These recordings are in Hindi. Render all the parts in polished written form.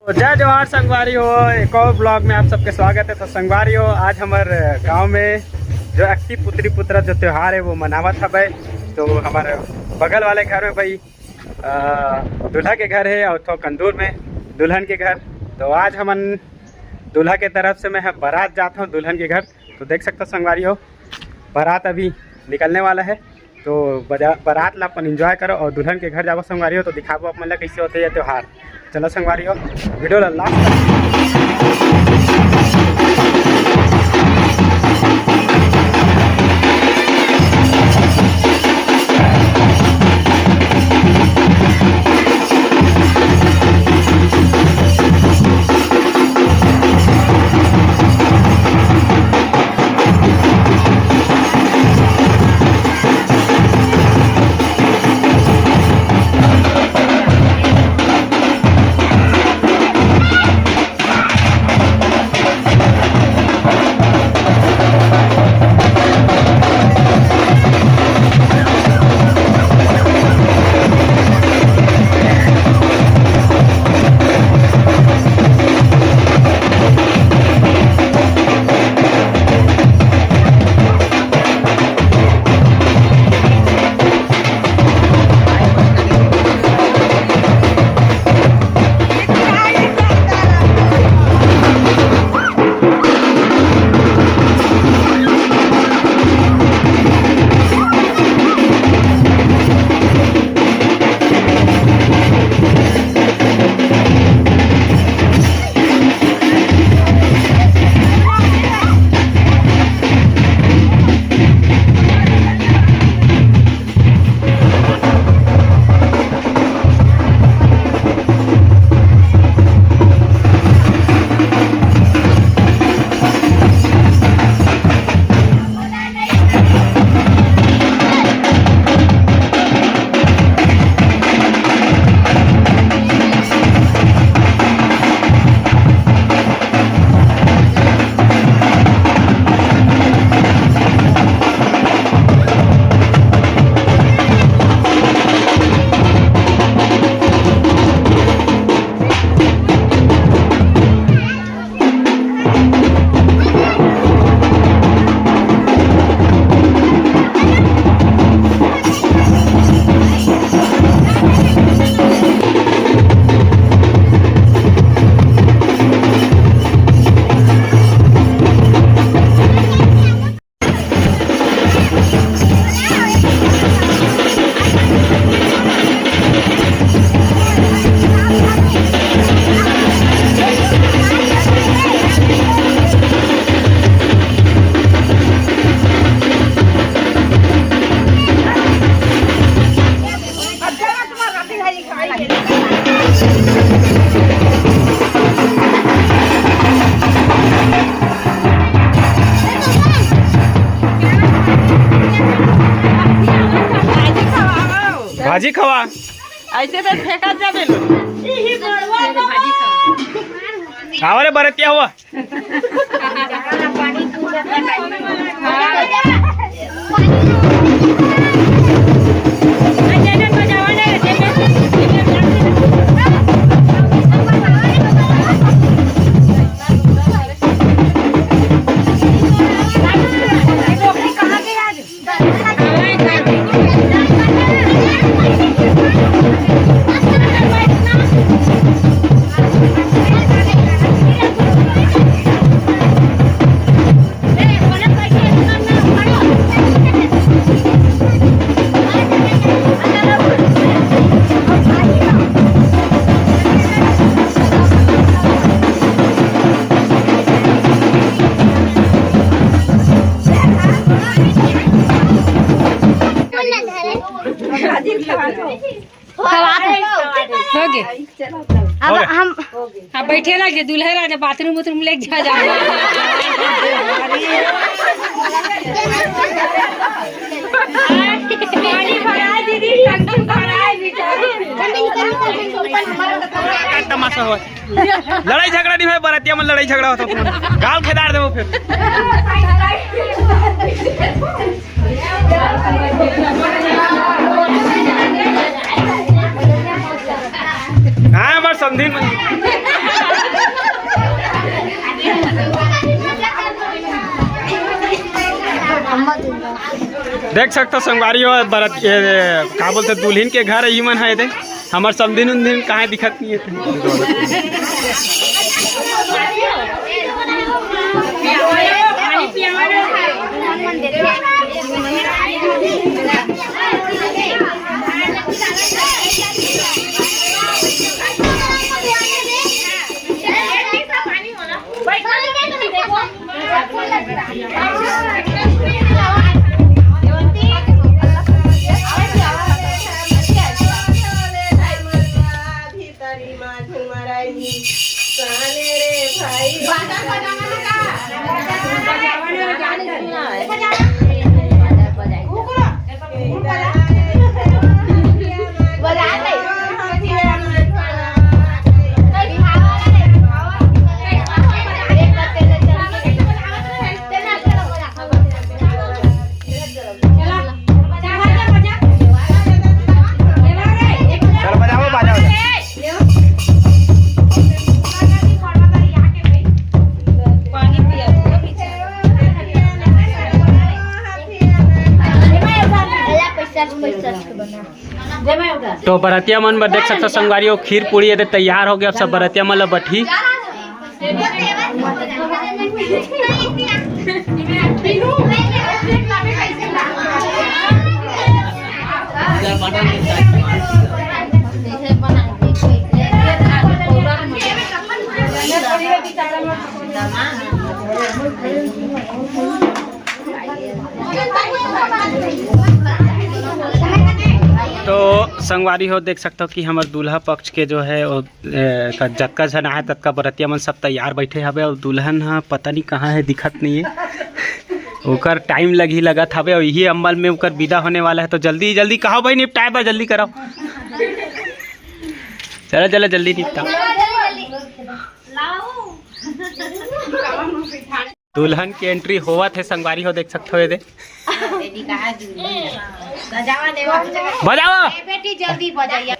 तो जय जवाहर संगवारी हो, एक और ब्लॉग में आप सबके स्वागत है। तो संगवारी हो, आज हमारे गांव में जो अक्ति पुत्री पुत्र जो त्यौहार है वो मनावत है भाई। तो हमारे बगल वाले घर में भाई दूल्हा के घर है और तो कंदूर में दुल्हन के घर। तो आज हमन दूल्हा के तरफ से मैं बारात जाता हूँ दुल्हन के घर। तो देख सकते हो संगवारी हो, बारात अभी निकलने वाला है। तो बारात ला अपन इंजॉय करो और दुल्हन के घर जाओ संगवारी हो। तो दिखाबो अपन ला कैसे होते हैं त्यौहार। चलो संगवारी हो, वीडियो ला लास्ट भाजी खवा ऐसे तो फेंका जाबे लो खावारे बरतिया हुआ अब हम बैठे लगे दूल्हे राजा बाथरूम बाथरूम ले जा तमाशा हो लड़ाई झगड़ा नहीं है बरातिया में लड़ाई झगड़ा होता गाँव खेदार देवो फिर हाँ हमारे समझी देख सकते हो संगवारी हो बरत का बोलते दुल्हन के घर ही मन है दे हमार समदिन उन कहाँ दिखत नहीं है। तो बरतिया मन में देख सकते संगवारी हो खीर पूरी यदि तैयार हो गया। अब सब बरतिया मन ला बठी तो संगवारी हो देख सकते हो कि हमारे दूल्हा पक्ष के जो है जतका जन आए ततका बरतिया मन सब तैयार बैठे हवे और दुल्हन हाँ पता नहीं कहाँ है दिखत नहीं है। ओकर टाइम लगी लगत हवे और यही अमल में ओकर विदा होने वाला है। तो जल्दी जल्दी कहो भाई निपटाए बा जल्दी कराओ चलो चलो जल्दी निपटाओ। दुल्हन की एंट्री होवत है संगवारी हो देख सकते हो ये दे बजाओ बेटी जल्दी बजाइए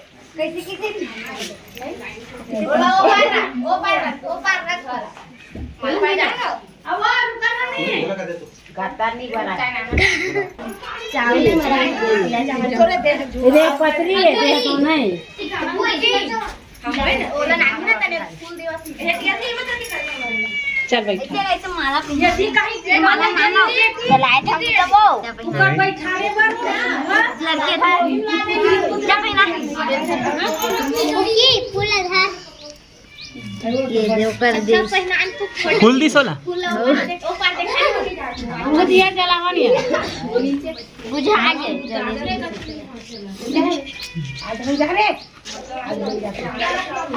चल बैठा फूल दी सोला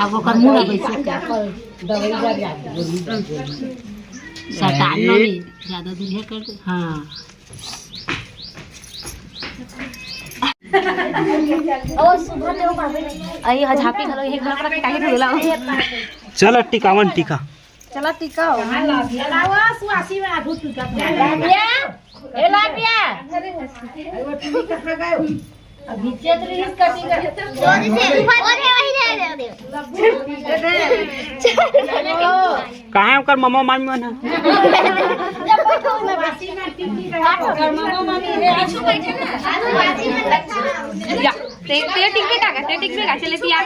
अब ओकर मुंह बैसे का सरकार नहीं ज्यादा दूल्हे कर दे। हाँ ओ सुबह ते ओ बाबे आई झापी घलो एक घलो के काहे धोला चलो टिकावन टिका चला टिका हो लावा सुआसी में आधु टिका लाबिया ए लाबिया वो टिका कहां गयो अभी चेत रही कटिंग जोर से और है वही दे कहाँ है ओकर मम्मा मामी मन है ते टिक पे का चले ती यार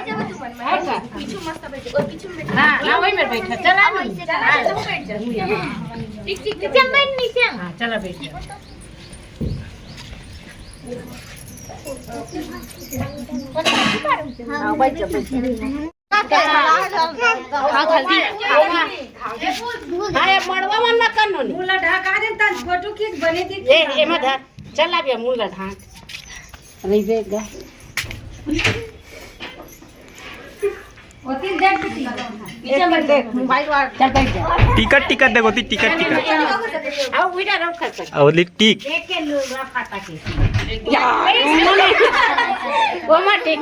पीछू मस्त बैठे और पीछू में हां ना वही में बैठा चला टिक चल बैठ नीचे हां चला बैठ हां बैठ हां जल्दी अरे मड़वा मन न करनो मुला ढका दे त फोटो खींच बने दी ए एमा धर चल आबिया मूल ढाक रही बेगा ओती देख बेटी पीछे मत देख मोबाइल वाला चल बैठ जा टिकट टिकट देखो ती टिकट आओ उइडा रख कर और टिक एक के लोग फाटा के ओ माटी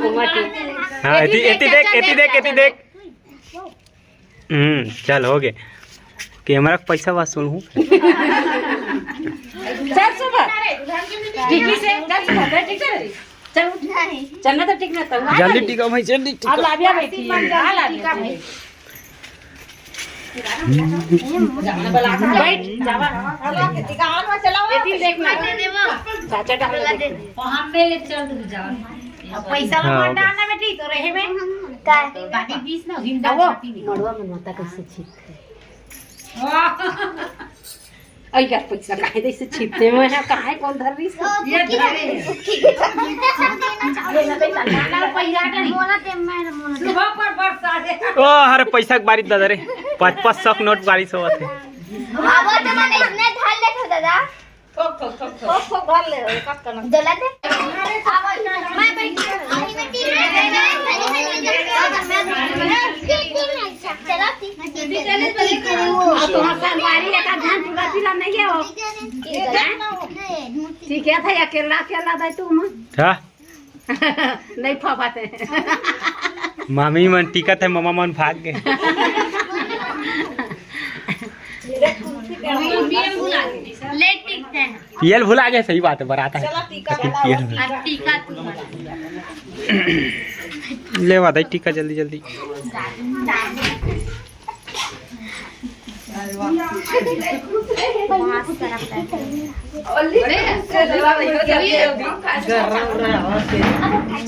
हाँ एती देख चल हो गए कैमरा का पैसा वसूल हूँ चल सुबह टिकी से चल सुबह ठीक है चल चलना तो ठीक ना तो जल्दी टिका भाई जल्दी अब लाबिया बैठी है हां लाबिया बैठ जावा टीका ऑन में चलाओ एती देखना चाचा डाल दे हम ले ले चल तू जावा पैसा ला डालना बेटी तो रहे में का बाकी 20 ना हिंदा मड़वा मनवाता कैसे छीते आई यार पैसा काहे दे से छीते में है काहे कौन धर रही ये धरे ये ना पैसा ना पैसा नहीं मोना ते मैं मोना सुबह पर बरसा दे ओ हर पैसा के बारी दादा रे 500 नोट बारी सो थे अब तो मैंने इतने ढाल ले था दादा ठोक भर ले कब करना डला दे मैं बैठ आनी में टीम चला तुम्हारा संगवारी का धान पूरा पिला नहीं है वो ठीक है था अकेला अकेला दे तुम हां नहीं फबाते मामी मन टिकट है मामा मन भाग गए ले टिकते हैं पीएल भुला गए सही बात है बराता है टीका ले वादा टीका जल्दी जल्दी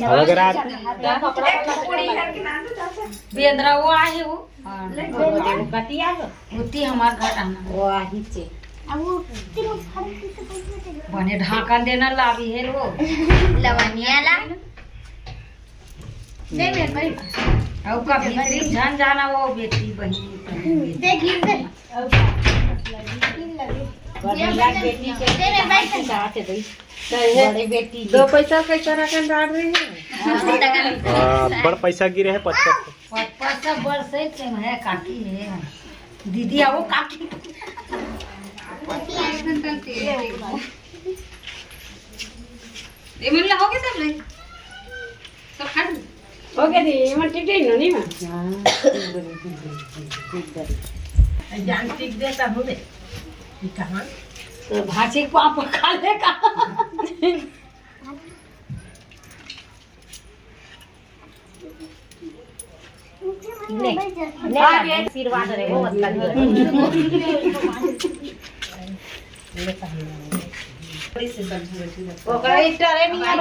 अगर आप बेंद्रा वो आए वो कटिया होती हमार घर आना वो आही से बने ढाकन देना लावी है वो लवनिया ला नहीं मेरे भाई अब का भीतरी जान जाना वो बेटी बहनी देख दे बेटी के बड़ी बेटी 2 पैसा कैसे रखन डाल रही है बड़ पैसा गिरे है 55 पैसा बरसे के है काकी है दीदी आओ काकी ये मिलना हो गया सब ले सब खा हो गया दी मन ठीक नहीं नहीं मैं जान ठीक देता हूं दे कहां तो भाजी को आप खा लेगा नहीं आशीर्वाद रे वो ओकरा इटरे नहीं आई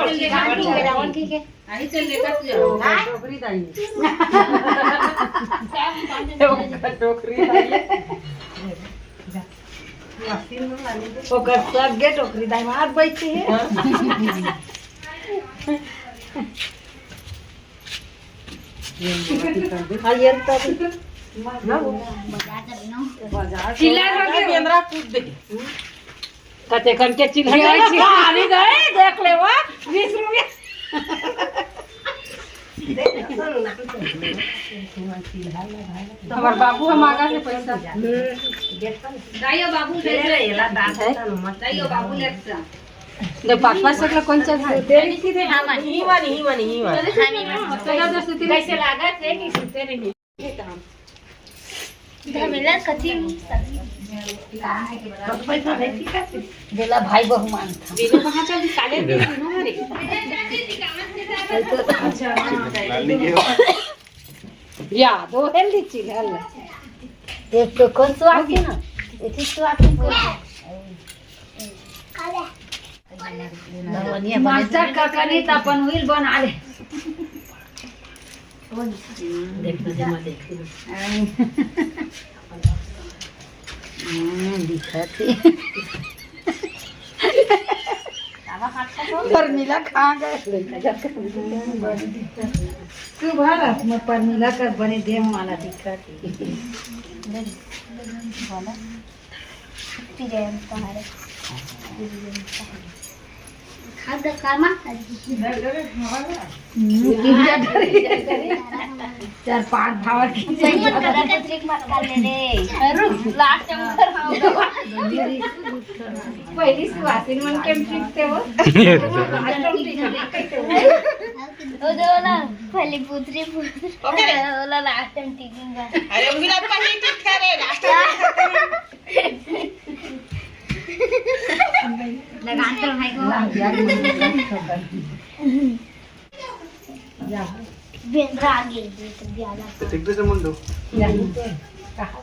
ठीक है आई चल लेकर जाओ टोकरी दाई टोकरी दाई ओकर सब गे टोकरी दाई मार बैठी है आयर तब बाजार चिल्ला रहे केंद्रा कूद दे कते कंटे चिल्ला आने गए देख ले वो 20 रुपया हमार बाबू हम आगा से पैसा दाइयो बाबू ले एला दांत है दाइयो बाबू ले जा दे 5-5 सकला कोणचा झाड तेरी की रे हम ही वानी कैसे लागत है कि सुते नहीं धमेला कथी पैसा देती का देला भाई बहू मानता बिना कहां चल काले दे ना रे या दो हेल्दी चीज हल्ला एक तो कौन सो आके ना एक ही तो आके मास्टर का कनी त अपन व्हील बना ले देखना जमा देख दिखाती परमिला खा गए तू भाला मैं परमिला कर बने दे माला दिखाती बोला तुम्हारे खाद कामा 4-5 भावर की मत करा के ट्रिक मत कर ले रे अरे लास्ट टाइम कर पहिली सुवासिन मन केम ट्रिक वो ओ दो ना पहले पुत्री ओला लास्ट टाइम टिकिंग अरे उंगला पानी ठीक है रे लास्ट लगान तो भाई को बेंद्रा आगे ब्याला ठीक से मुंडो कहा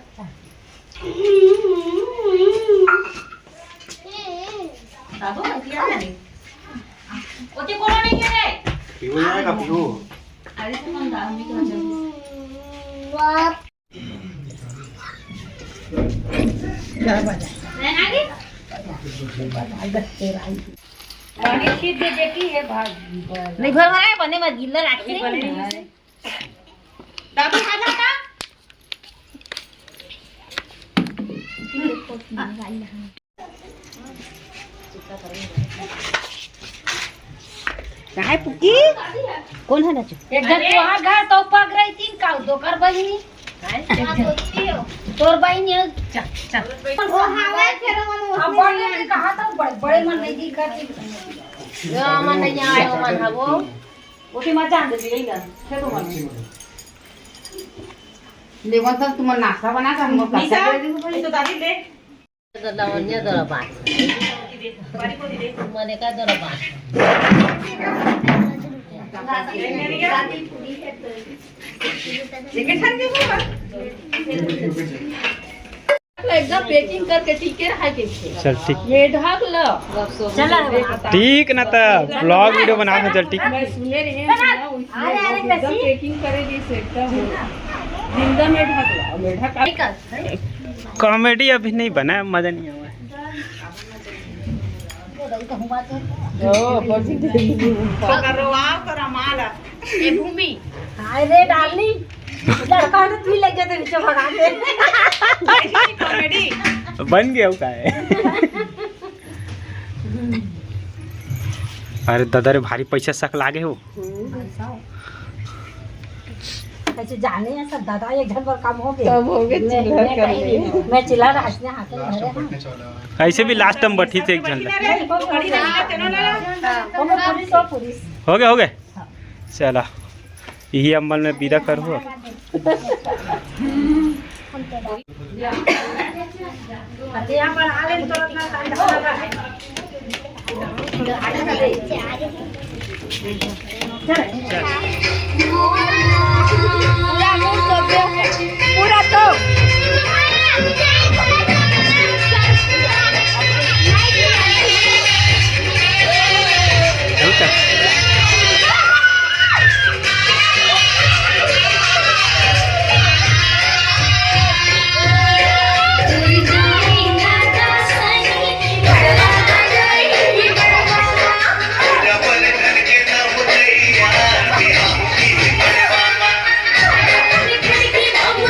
बाबू किया नहीं ओते कोनो नहीं है रे पीहू जाएगा पीहू। अरे तो हम दाम भी कर जल्दी आगे पानी छीट दे देखी है भाजी नहीं घर में बने मत गिल्ला राखी दादू खाना का काय पुकी कोण है नाचो एक जण तो हा घर तो पग रही तीन का दो कर बहिनी तोर बहिनी चल चल वो हवा फेरो मन अब बड़े ने कहा था बड़े मन नहीं दिखत यो मन नहीं आयो मन हवो ओटी मजा आंदे दिले ना खेतो मन लेवन तक तुम नाश्ता बना कर हम कैसे तो दादी ले दलावन्या दरा बात मने का दरा बात एकदम पैकिंग करके ठीक है के चल ठीक ये ढक लो चला ठीक ना तो ब्लॉग वीडियो बना के चल ठीक। मैं सुने रहे हैं एकदम पैकिंग करे दी सेटा हो जिंदा में ढक लो में ढक कॉमेडी अभी नहीं बना है, मजा नहीं आया है। ये भूमि हाय रे डालनी लड़का तो तू लग जाते नीचे भगा दे कॉमेडी बन गया का है। अरे दादा रे भारी पैसा सक लागे हो। ऐसे जाने हैं सब दादा एक घर पर काम हो गया तब हो गए मैं चिल्ला रहा हंसने हाथ में ऐसे भी लास्ट टाइम बैठी थे एक झन हो गए चला यही अम्बल में विदा कर हो। यहाँ पर आ गए तो पूरा तो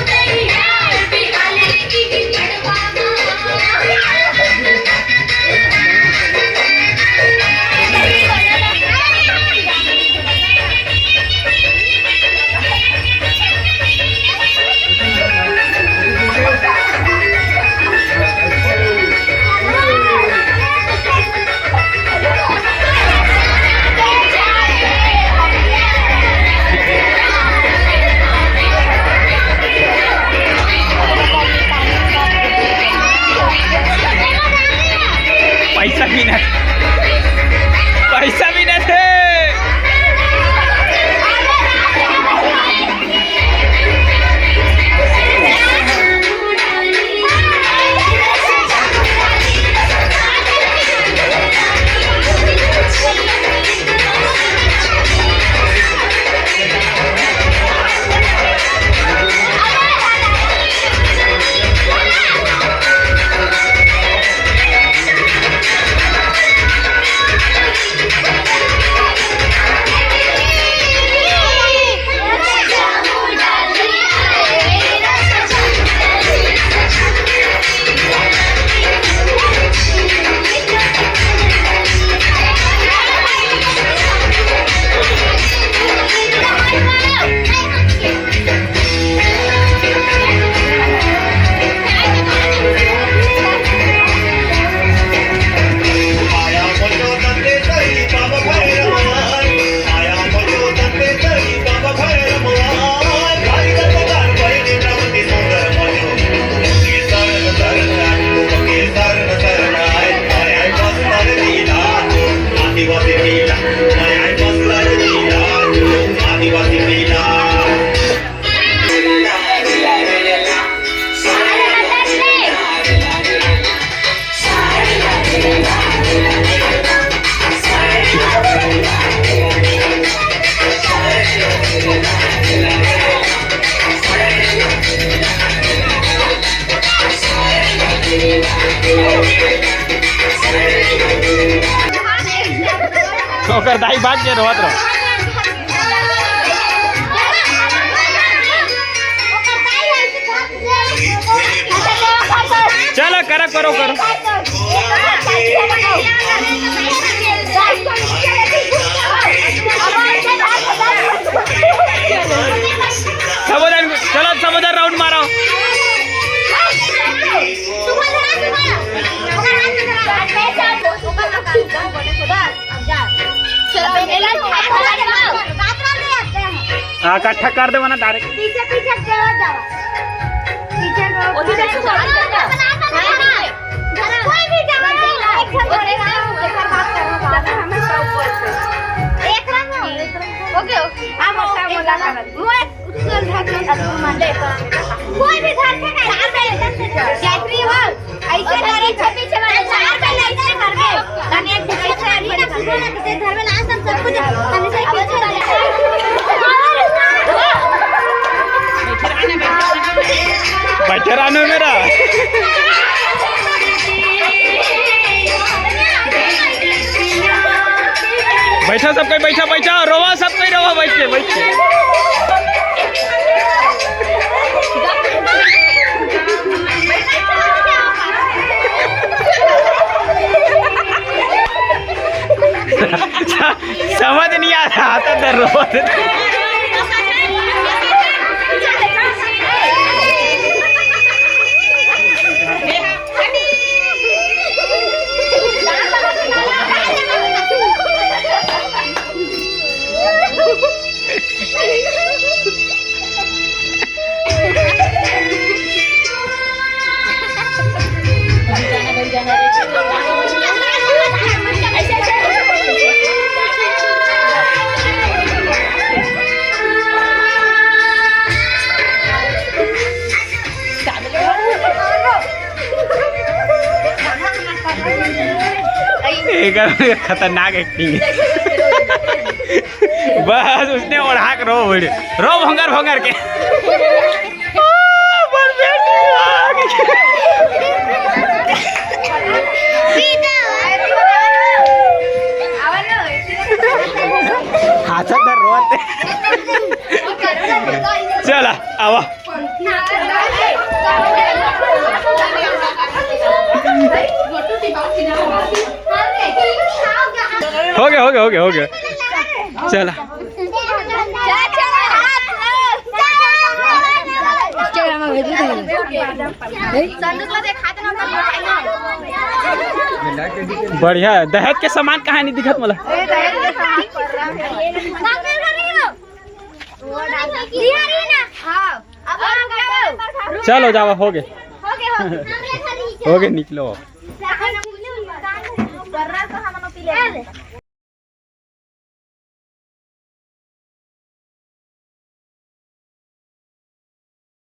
Thank you. ओकर दाई भाग के रोत रहो। चलो करो करो करो। सबोदर चलो सबोदर राउंड मारो। हाँ इकट्ठा कर दे वरना डायरेक्ट पीछे पीछे चलो जाओ पीछे कोई भी जाओ एक रंग ओके ओके आप बोला कोई भी घर से चार पे गायत्री हो ऐसे करे छपी चला चार पे ऐसे कर दे तने एक पीछे से अभी ना सुनो ना किसी घर में ना सब कुछ तने से पीछे बैठे रहने मेरा बैठा सब कोई बैठा बैठा रोवा सब कोई रोवा बैठ के बैठ के। समझ नहीं आ रहा था तो रोवा खतरनाक एक्टिंग है। बस उसने ओढ़ा के रो भंगर भंगर के। रोते चला आवा हो गया चला बढ़िया। दहेज के सामान कहाँ नहीं दिखत मला। चलो जावा हो गए निकलो।